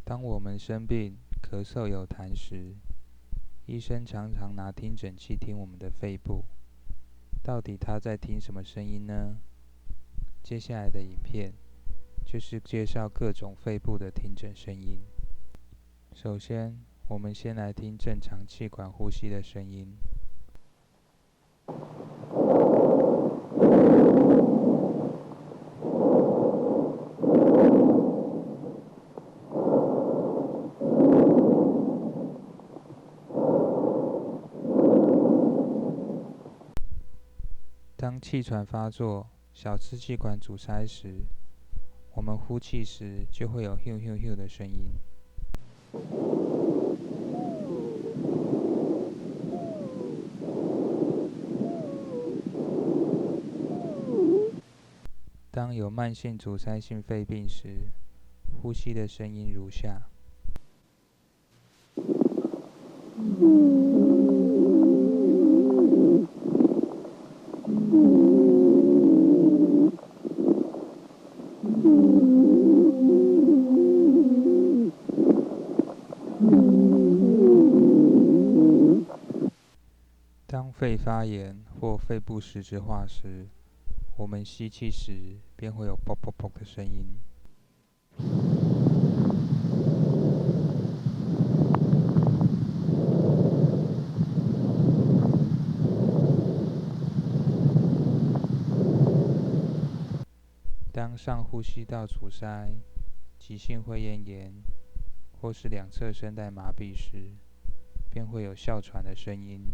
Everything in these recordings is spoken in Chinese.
当我们生病、咳嗽有痰时，医生常常拿听诊器听我们的肺部，到底他在听什么声音呢？接下来的影片就是介绍各种肺部的听诊声音。首先，我们先来听正常气管呼吸的声音。当气喘发作、小支气管阻塞时，我们呼气时就会有 "hu hu hu" 的声音。当有慢性阻塞性肺病时，呼吸的声音如下。当肺发炎或肺部实质化时，我们吸气时便会有啵啵啵的声音。当上呼吸道阻塞、急性肺炎或是两侧声带麻痹时，便会有哮喘的声音。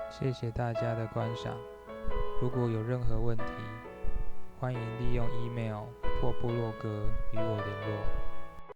谢谢大家的观赏。如果有任何问题，欢迎利用 email 或部落格与我联络。